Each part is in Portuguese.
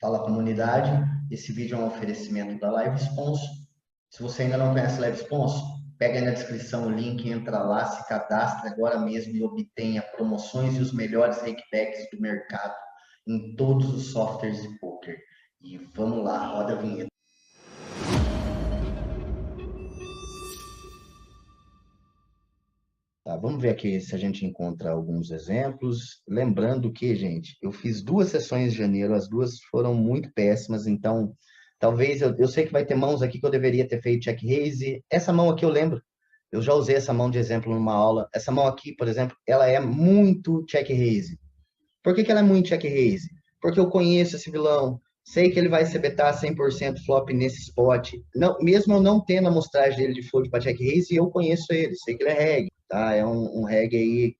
Fala comunidade, esse vídeo é um oferecimento da Live Sponsor. Se você ainda não conhece Live Sponsor, pega aí na descrição o link, entra lá, se cadastra agora mesmo e obtenha promoções e os melhores rakebacks do mercado em todos os softwares de poker. E vamos lá, roda a vinheta. Tá, vamos ver aqui se a gente encontra alguns exemplos. Lembrando que, gente, eu fiz 2 sessões de janeiro, as 2 foram muito péssimas, então talvez eu sei que vai ter mãos aqui que eu deveria ter feito check raise. Essa mão aqui eu lembro, eu já usei essa mão de exemplo numa aula. Essa mão aqui, por exemplo, ela é muito check raise. Por que ela é muito check raise? Porque eu conheço esse vilão, sei que ele vai se betar 100% flop nesse spot. Não, mesmo eu não tendo a amostragem dele de fold para check raise, eu conheço ele, sei que ele é reg, tá? É um reg aí,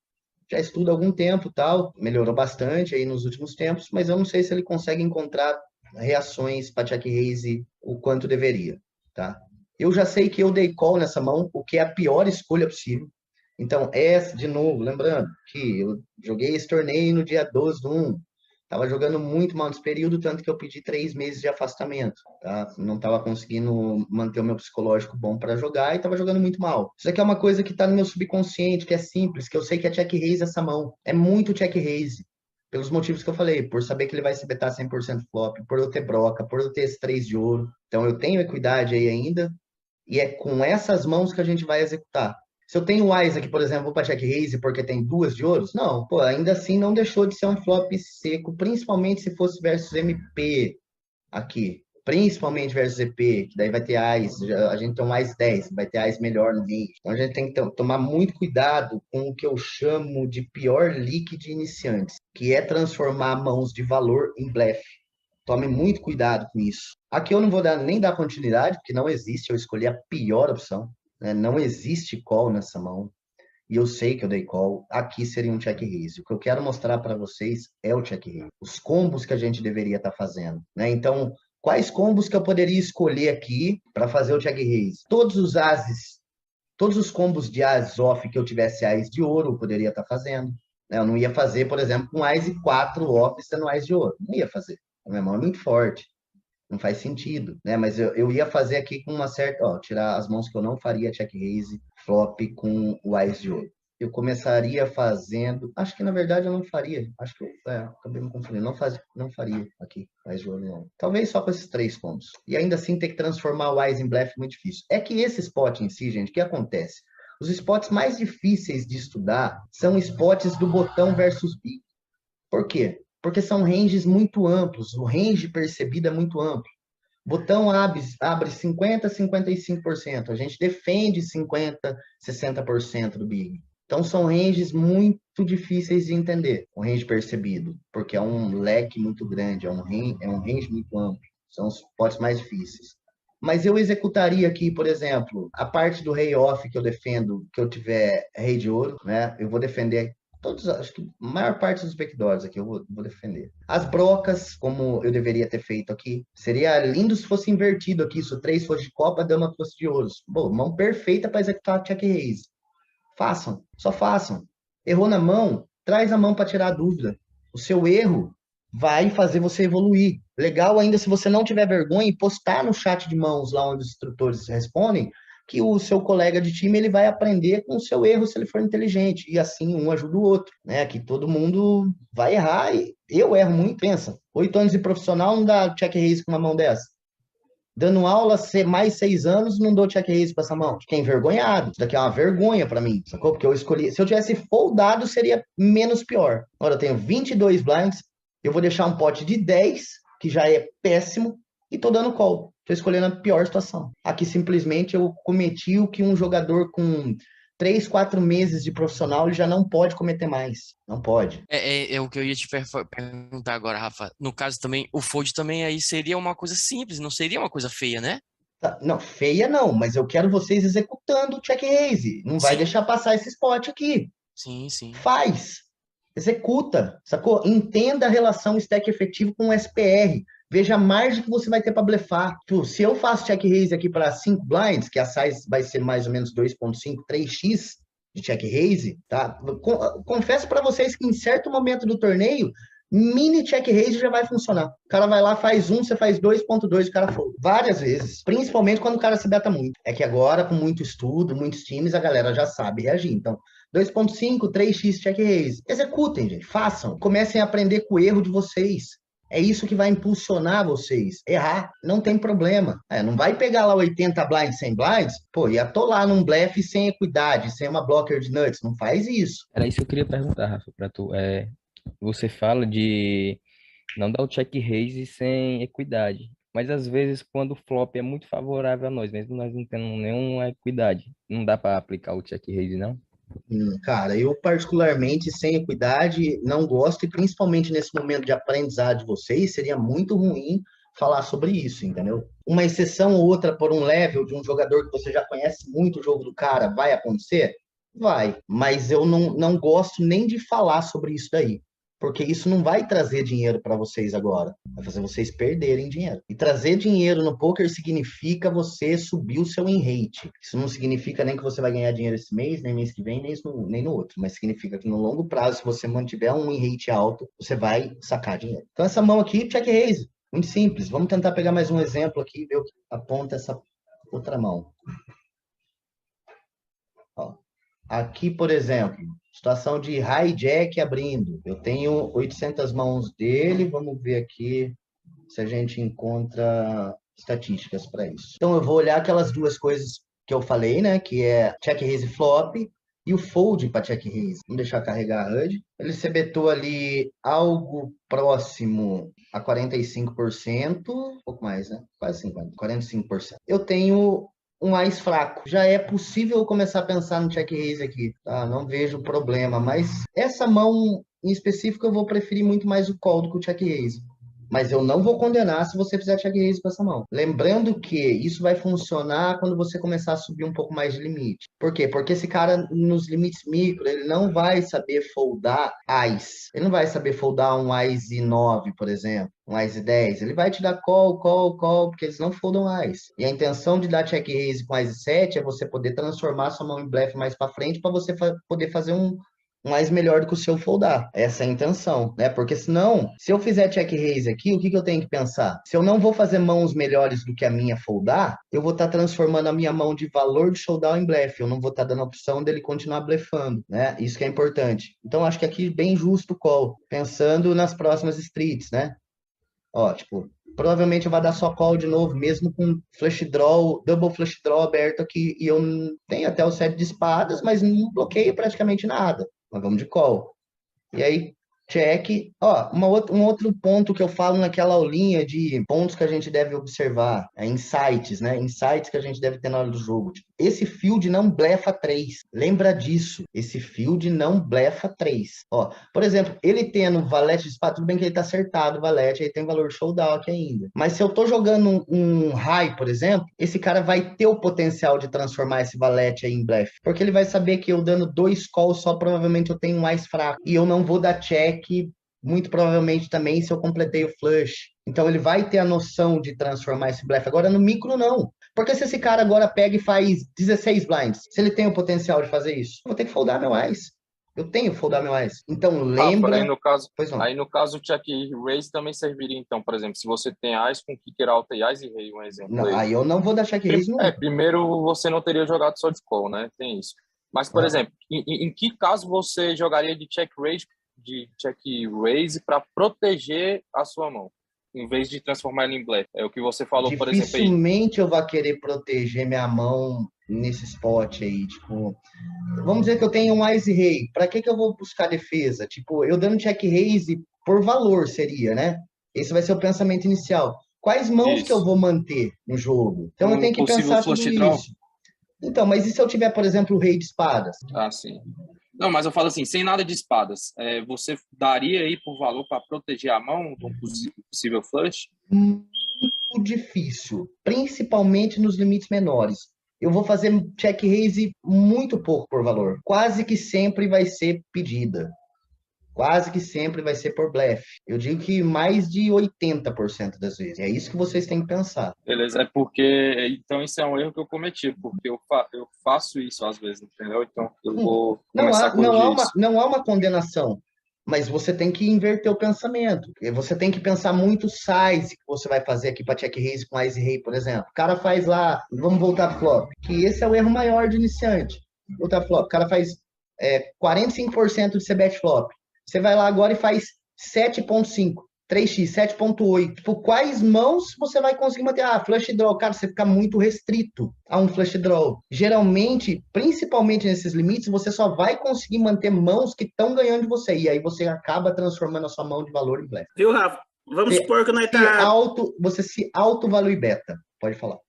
já estudo há algum tempo, tal, melhorou bastante aí nos últimos tempos, mas eu não sei se ele consegue encontrar reações para check raise o quanto deveria, tá? Eu já sei que eu dei call nessa mão, o que é a pior escolha possível. Então, essa, de novo, lembrando que eu joguei esse torneio no dia 12 do 1. Estava jogando muito mal nesse período, tanto que eu pedi 3 meses de afastamento. Tá? Não estava conseguindo manter o meu psicológico bom para jogar e estava jogando muito mal. Isso aqui é uma coisa que está no meu subconsciente, que é simples, que eu sei que é check raise essa mão. É muito check raise. Pelos motivos que eu falei, por saber que ele vai se betar 100% flop, por eu ter broca, por eu ter esse 3 de ouro. Então, eu tenho equidade aí ainda, e é com essas mãos que a gente vai executar. Se eu tenho o Isaac, por exemplo, vou para check raise porque tem 2 de ouros? Não, pô, ainda assim não deixou de ser um flop seco, principalmente se fosse versus MP aqui. Principalmente versus EP, que daí vai ter AIS, a gente tem um AIS 10, vai ter AIS melhor no range. Então a gente tem que tomar muito cuidado com o que eu chamo de pior leak de iniciantes, que é transformar mãos de valor em blefe. Tome muito cuidado com isso. Aqui eu não vou nem dar continuidade, porque não existe, eu escolhi a pior opção. Né? Não existe call nessa mão. E eu sei que eu dei call. Aqui seria um check raise. O que eu quero mostrar para vocês é o check raise. Os combos que a gente deveria estar fazendo. Né? Então, quais combos que eu poderia escolher aqui para fazer o check raise? Todos os ases, todos os combos de as off que eu tivesse ás de ouro, eu poderia estar fazendo. Né? Eu não ia fazer, por exemplo, com ás e 4 off sendo ás de ouro. Não ia fazer. A minha mão é muito forte. Não faz sentido, né? Mas eu ia fazer aqui com uma certa, ó, tirar as mãos que eu não faria check raise, flop com o Ás de ouro. Eu começaria fazendo, acho que na verdade eu não faria, acho que acabei me confundindo, não faria aqui, Ás de ouro não. Talvez só com esses 3 combos. E ainda assim ter que transformar o Ás em blefe é muito difícil. É que esse spot em si, gente, o que acontece? Os spots mais difíceis de estudar são spots do botão versus big. Por quê? Porque são ranges muito amplos, o range percebido é muito amplo. Botão abre 50%, 55%. A gente defende 50%, 60% do big. Então, são ranges muito difíceis de entender, o range percebido, porque é um leque muito grande, é um range muito amplo. São os potes mais difíceis. Mas eu executaria aqui, por exemplo, a parte do rei off que eu defendo, que eu tiver rei de ouro, né? Eu vou defender todos, acho que a maior parte dos backdoors aqui eu vou defender. As brocas, como eu deveria ter feito aqui, seria lindo se fosse invertido aqui, se o 3 fosse de copa, dama fosse de ouros. Bom, mão perfeita para executar check raise. Façam, só façam. Errou na mão, traz a mão para tirar a dúvida. O seu erro vai fazer você evoluir. Legal ainda se você não tiver vergonha e postar no chat de mãos, lá onde os instrutores respondem, que o seu colega de time ele vai aprender com o seu erro se ele for inteligente. E assim um ajuda o outro, né? Que todo mundo vai errar e eu erro muito. Pensa, 8 anos de profissional não dá check raise com uma mão dessa. Dando aula mais 6 anos, não dou check raise com essa mão. Fiquei envergonhado. Isso daqui é uma vergonha para mim, sacou? Porque eu escolhi. Se eu tivesse foldado, seria menos pior. Agora eu tenho 22 blinds, eu vou deixar um pote de 10, que já é péssimo, e tô dando call. Tô escolhendo a pior situação. Aqui simplesmente eu cometi o que um jogador com 3, 4 meses de profissional ele já não pode cometer mais. Não pode. É o que eu ia te perguntar agora, Rafa. No caso também, o fold também aí seria uma coisa simples, não seria uma coisa feia, né? Tá, não, feia não, mas eu quero vocês executando o check raise. Não vai Sim, deixar passar esse spot aqui. sim, sim. Faz. Executa, sacou? Entenda a relação stack efetivo com o SPR. Veja a margem que você vai ter para blefar. Tipo, se eu faço check raise aqui para 5 blinds, que a size vai ser mais ou menos 2.5, 3x de check raise, tá? Confesso para vocês que em certo momento do torneio, mini check raise já vai funcionar. O cara vai lá, faz um, você faz 2.2, o cara fold. Várias vezes. Principalmente quando o cara se beta muito. É que agora, com muito estudo, muitos times, a galera já sabe reagir. Então, 2.5, 3x check raise. Executem, gente. Façam. Comecem a aprender com o erro de vocês. É isso que vai impulsionar vocês. Errar, não tem problema. Não vai pegar lá 80 blinds, 100 blinds, pô, e atolar num blefe sem equidade, sem uma blocker de nuts. Não faz isso. Era isso que eu queria perguntar, Rafa, para tu. Você fala de não dar o check raise sem equidade. Mas às vezes, quando o flop é muito favorável a nós, mesmo nós não tendo nenhuma equidade, não dá para aplicar o check raise, não? Cara, eu particularmente, sem equidade, não gosto, e principalmente nesse momento de aprendizado de vocês, seria muito ruim falar sobre isso, entendeu? Uma exceção ou outra por um level de um jogador que você já conhece muito o jogo do cara, vai acontecer? Vai, mas eu não gosto nem de falar sobre isso daí, porque isso não vai trazer dinheiro para vocês agora, vai fazer vocês perderem dinheiro. E trazer dinheiro no poker significa você subir o seu win rate. Isso não significa nem que você vai ganhar dinheiro esse mês, nem mês que vem, nem no outro, mas significa que no longo prazo, se você mantiver um win rate alto, você vai sacar dinheiro. Então essa mão aqui, check raise, muito simples. Vamos tentar pegar mais um exemplo aqui e ver o que aponta essa outra mão. Ó. Aqui, por exemplo, situação de hijack abrindo. Eu tenho 800 mãos dele. Vamos ver aqui se a gente encontra estatísticas para isso. Então, eu vou olhar aquelas duas coisas que eu falei, né? Que é check raise flop e o fold para check raise. Vamos deixar carregar a HUD. Ele se betou ali algo próximo a 45%, um pouco mais, né? Quase 50%, 45%. Eu tenho um mais fraco. Já é possível começar a pensar no check raise aqui, tá? Não vejo problema, mas essa mão em específico eu vou preferir muito mais o call do que o check raise. Mas eu não vou condenar se você fizer check raise com essa mão. Lembrando que isso vai funcionar quando você começar a subir um pouco mais de limite. Por quê? Porque esse cara, nos limites micro, ele não vai saber foldar AIS. Ele não vai saber foldar um AIS 9, por exemplo, um AIS 10. Ele vai te dar call, call, call, porque eles não foldam AIS. E a intenção de dar check raise com AIS 7 é você poder transformar sua mão em blefe mais para frente para você poder fazer um mais melhor do que o seu foldar. Essa é a intenção, né? Porque senão, se eu fizer check raise aqui, o que eu tenho que pensar? Se eu não vou fazer mãos melhores do que a minha foldar, eu vou estar transformando a minha mão de valor de showdown em blefe. Eu não vou estar dando a opção dele continuar blefando, né? Isso que é importante. Então, acho que aqui bem justo o call, pensando nas próximas streets, né? Ó, tipo, provavelmente eu vou dar só call de novo, mesmo com flush draw, double flush draw aberto aqui, e eu tenho até o set de espadas, mas não bloqueio praticamente nada. Nós vamos de call. E aí, check. Ó, um outro ponto que eu falo naquela aulinha de pontos que a gente deve observar, é insights, né? Insights que a gente deve ter na hora do jogo. Tipo, esse field não blefa 3. Lembra disso. Esse field não blefa 3. Ó, por exemplo, ele tendo valete de espada, tudo bem que ele tá acertado, o valete, aí tem valor showdown aqui ainda. Mas se eu tô jogando um high, por exemplo, esse cara vai ter o potencial de transformar esse valete aí em blefe. Porque ele vai saber que eu dando 2 calls só, provavelmente eu tenho um mais fraco. E eu não vou dar check, muito provavelmente também, se eu completei o flush. Então ele vai ter a noção de transformar esse blefe. Agora no micro, não. Porque se esse cara agora pega e faz 16 blinds, se ele tem o potencial de fazer isso, eu vou ter que foldar meu ice. Eu tenho que foldar meu ice. Então lembra... Aí no caso o check raise também serviria, então, por exemplo, se você tem ice com kicker alta e ice e rei, um exemplo. Não, aí eu não vou dar check raise nunca. Primeiro você não teria jogado só de call, né? Tem isso. Mas, por exemplo, em que caso você jogaria de check raise para proteger a sua mão, em vez de transformar ela em blefe? É o que você falou, por exemplo, aí. Dificilmente eu vou querer proteger minha mão nesse spot aí, tipo... Vamos dizer que eu tenho um Ice Rei. Para que eu vou buscar defesa? Tipo, eu dando check raise por valor seria, né? Esse vai ser o pensamento inicial. Quais mãos que eu vou manter no jogo? Então eu tenho que pensar tudo isso. Então, mas e se eu tiver, por exemplo, o rei de espadas? Ah, sim. Não, mas eu falo assim, sem nada de espadas, você daria aí por valor para proteger a mão de um possível flush? Muito difícil, principalmente nos limites menores. Eu vou fazer check raise muito pouco por valor. Quase que sempre vai ser pedida. Quase que sempre vai ser por blefe. Eu digo que mais de 80% das vezes. É isso que vocês têm que pensar. Beleza, é porque... Então, isso é um erro que eu cometi, porque eu faço isso às vezes, entendeu? Então, eu vou começar a corrigir isso. Não há uma condenação. Mas você tem que inverter o pensamento. Você tem que pensar muito o size que você vai fazer aqui para check raise com ice rei, por exemplo. O cara faz lá, vamos voltar pro flop, que esse é o erro maior de iniciante. Voltar pro flop, o cara faz 45% de c-bet flop. Você vai lá agora e faz 7.5. 3x, 7.8. Tipo, quais mãos você vai conseguir manter? Flush draw. Cara, você fica muito restrito a um flush draw. Geralmente, principalmente nesses limites, você só vai conseguir manter mãos que estão ganhando de você. E aí você acaba transformando a sua mão de valor em blefe. Viu, Rafa? Vamos supor que nós Você se auto-value beta. Pode falar.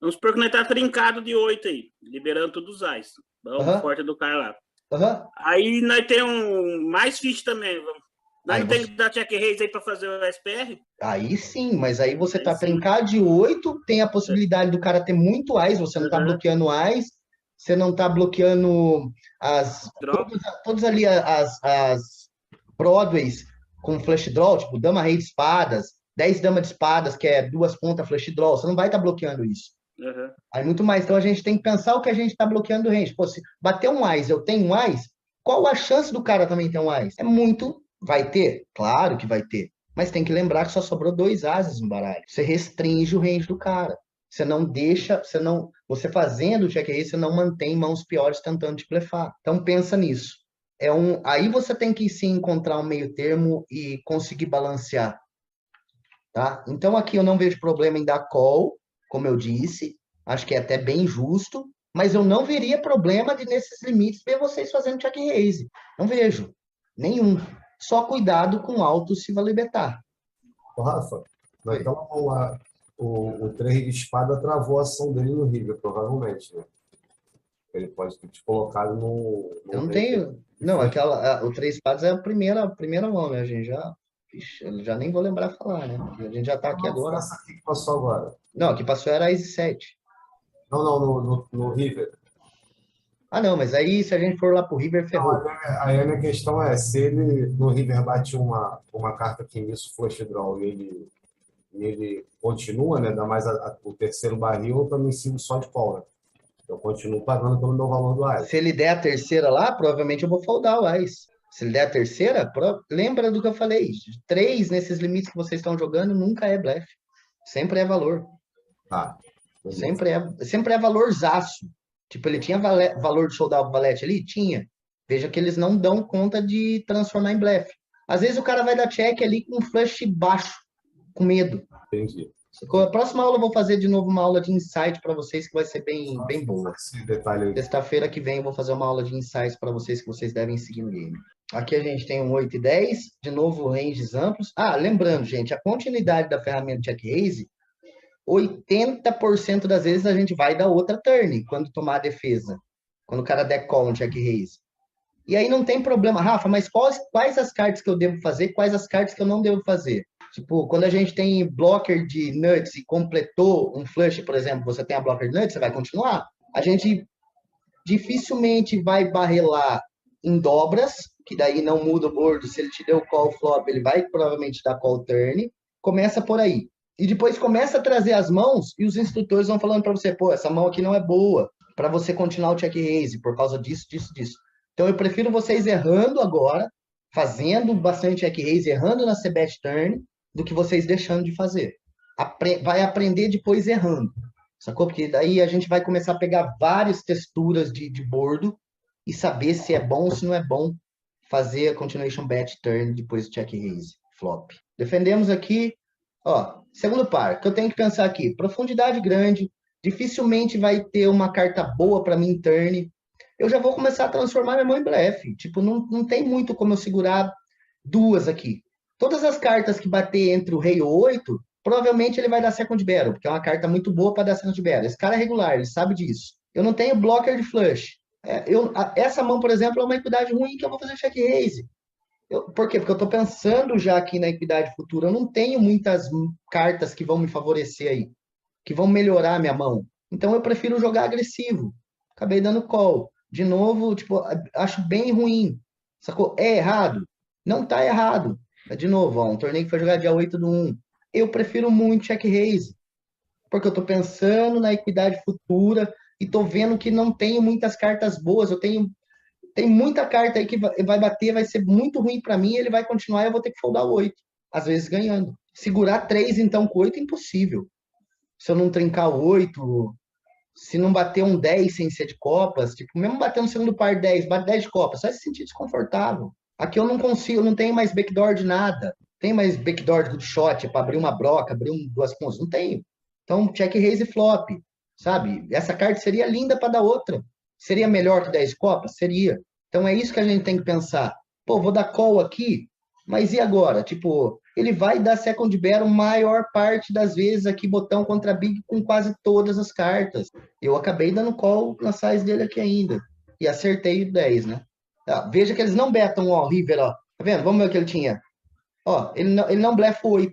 Vamos supor que nós tá trincado de 8 aí, liberando todos os ais. Vamos forte do cara lá. Aí nós temos mais ficha também. Nós não tem que dar check raise aí para fazer o SPR? Aí sim, mas aí você tá trincado de 8, tem a possibilidade do cara ter muito AIS, você não tá bloqueando AIS, você não tá bloqueando todas ali as Broadways com flush draw, tipo dama rei de espadas, 10 dama de espadas, que é 2 pontas flush draw, você não vai estar bloqueando isso. Aí muito mais, então a gente tem que pensar o que a gente tá bloqueando do range. Pô, se bater um AIS, eu tenho um AIS, qual a chance do cara também ter um AIS? É muito. Vai ter? Claro que vai ter. Mas tem que lembrar que só sobrou 2 ases no baralho. Você restringe o range do cara. Você não deixa, você fazendo o check raise, você não mantém mãos piores tentando te blefar. Então pensa nisso. Aí você tem que sim encontrar um meio termo e conseguir balancear. Tá? Então aqui eu não vejo problema em dar call, como eu disse. Acho que é até bem justo. Mas eu não veria problema de, nesses limites, ver vocês fazendo check raise. Não vejo. Nenhum. Só cuidado com alto se vai libertar. Rafa, naquela mão lá, o 3 de espada travou a ação dele no River, provavelmente, né? Ele pode ter te colocado no eu não tenho. Não, o 3 espadas é a primeira mão, né? A gente já nem vou lembrar falar, né? Porque a gente já tá aqui agora. Essa aqui que passou agora. Não, a que passou era a Easy 7. Não, no River. Não, mas aí se a gente for lá pro River, ferrou. Aí a minha questão é, se ele no River bate uma carta que nisso flush draw e ele continua, né? Dá mais o terceiro barril, eu também sigo só de call, né? Eu continuo pagando pelo meu valor do AIS. Se ele der a terceira lá, provavelmente eu vou foldar o AIS. Se ele der a terceira, lembra do que eu falei. 3 nesses limites que vocês estão jogando nunca é blefe. Sempre é valor. Sempre é valorzaço. Tipo, ele tinha valor de soldar o valete ali? Tinha. Veja que eles não dão conta de transformar em blefe. Às vezes o cara vai dar check ali com um flush baixo, com medo. Entendi. A próxima aula eu vou fazer de novo uma aula de insight para vocês, que vai ser bem boa. Sexta-feira que vem eu vou fazer uma aula de insights para vocês, que vocês devem seguir no game. Aqui a gente tem um 8 e 10, de novo ranges amplos. Lembrando, gente, a continuidade da ferramenta check raise, 80% das vezes a gente vai dar outra turn quando tomar a defesa. Quando o cara der call no check raise. E aí não tem problema, Rafa, mas quais as cartas que eu devo fazer, quais as cartas que eu não devo fazer? Tipo, quando a gente tem blocker de nuts e completou um flush, por exemplo, você tem a blocker de nuts, você vai continuar. A gente dificilmente vai barrelar em dobras, que daí não muda o board. Se ele te deu call flop, ele vai provavelmente dar call turn. Começa por aí. E depois começa a trazer as mãos e os instrutores vão falando para você, pô, essa mão aqui não é boa para você continuar o check raise por causa disso. Então eu prefiro vocês errando agora, fazendo bastante check raise, errando na c-bet turn, do que vocês deixando de fazer. Vai aprender depois errando, sacou? Porque daí a gente vai começar a pegar várias texturas de bordo e saber se é bom ou se não é bom fazer a continuation bet turn depois do check raise, flop. Defendemos aqui, segundo par, que eu tenho que pensar aqui, profundidade grande, dificilmente vai ter uma carta boa para mim turn. Eu já vou começar a transformar minha mão em blefe. Tipo, não tem muito como eu segurar 2 aqui. Todas as cartas que bater entre o rei e o 8, provavelmente ele vai dar second barrel, porque é uma carta muito boa para dar second barrel. Esse cara é regular, ele sabe disso. Eu não tenho blocker de flush. Essa mão, por exemplo, é uma equidade ruim que eu vou fazer check raise. Por quê? Porque eu estou pensando já aqui na equidade futura. Eu não tenho muitas cartas que vão me favorecer aí, que vão melhorar a minha mão. Então eu prefiro jogar agressivo. Acabei dando call. De novo, tipo, acho bem ruim. Sacou? É errado? Não tá errado. De novo, um torneio que foi jogado dia 8/1. Eu prefiro muito check raise. Porque eu tô pensando na equidade futura e tô vendo que não tenho muitas cartas boas. Eu tenho Tem muita carta aí que vai bater, vai ser muito ruim para mim, ele vai continuar e eu vou ter que foldar o 8, às vezes ganhando. Segurar 3, então, com 8 é impossível. Se eu não trincar o 8, se não bater um 10 sem ser de copas, tipo, mesmo bater no segundo par 10, bate 10 de copas, só se sentir desconfortável. Aqui eu não consigo, não tenho mais backdoor de nada. Tem mais backdoor de good shot para abrir uma broca, abrir duas pontas, não tenho. Então, check raise e flop, sabe? Essa carta seria linda para dar outra. Seria melhor que 10 copas? Seria. Então é isso que a gente tem que pensar. Pô, vou dar call aqui, mas e agora? Tipo, ele vai dar second barrel maior parte das vezes aqui, botão contra big com quase todas as cartas. Eu acabei dando call na size dele aqui ainda. E acertei o 10, né? Veja que eles não betam, ó, River, ó. Tá vendo? Vamos ver o que ele tinha. Ó, ele não blefa 8.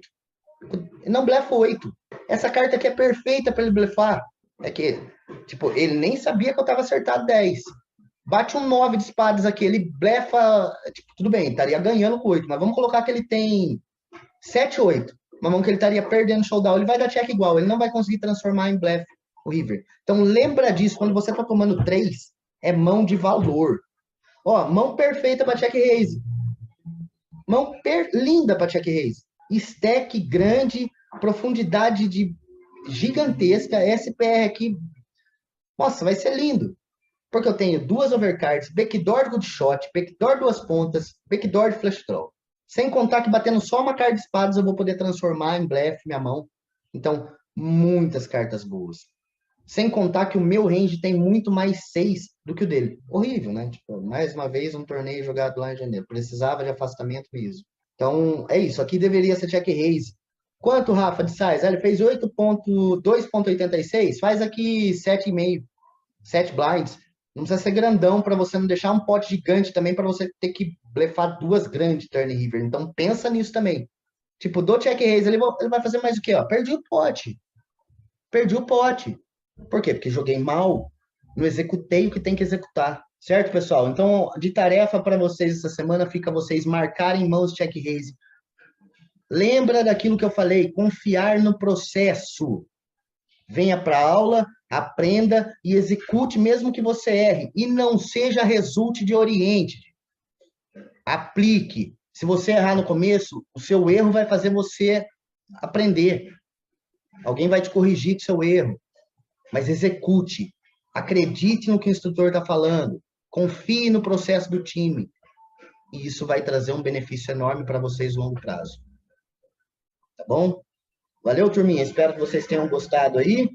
Ele não blefa 8. Essa carta aqui é perfeita para ele blefar. É que, tipo, ele nem sabia que eu tava acertado 10. Bate um 9 de espadas aqui, ele blefa, tipo, tudo bem, estaria ganhando com 8, mas vamos colocar que ele tem 7, 8. Mas vamos que ele estaria perdendo showdown, ele vai dar check igual, ele não vai conseguir transformar em blefe o River. Então lembra disso, quando você tá tomando 3, é mão de valor. Ó, mão perfeita para check raise. Mão linda para check raise. Stack grande, profundidade de gigantesca, SPR aqui. Nossa, vai ser lindo. Porque eu tenho 2 overcards, backdoor de good shot, backdoor 2 pontas, backdoor de flash draw. Sem contar que batendo só uma carta de espadas eu vou poder transformar em blefe minha mão. Então, muitas cartas boas. Sem contar que o meu range tem muito mais 6 do que o dele. Horrível, né? Tipo, mais uma vez um torneio jogado lá em janeiro. Precisava de afastamento mesmo. Então, é isso. Aqui deveria ser check raise. Quanto, Rafa, de size? Ele fez 8.2.86. Faz aqui 7,5. 7 blinds. Não precisa ser grandão para você não deixar um pote gigante também para você ter que blefar 2 grandes turn river. Então pensa nisso também. Tipo, do check raise, ele vai fazer mais o quê? Ó? Perdi o pote. Perdi o pote. Por quê? Porque joguei mal. Não executei o que tem que executar. Certo, pessoal? Então, de tarefa para vocês essa semana fica vocês marcarem mãos check raise. Lembra daquilo que eu falei, confiar no processo. Venha para a aula, aprenda e execute mesmo que você erre. E não seja resulte de oriente. Aplique. Se você errar no começo, o seu erro vai fazer você aprender. Alguém vai te corrigir do seu erro. Mas execute. Acredite no que o instrutor está falando. Confie no processo do time. E isso vai trazer um benefício enorme para vocês no longo prazo. Tá bom? Valeu, turminha. Espero que vocês tenham gostado aí.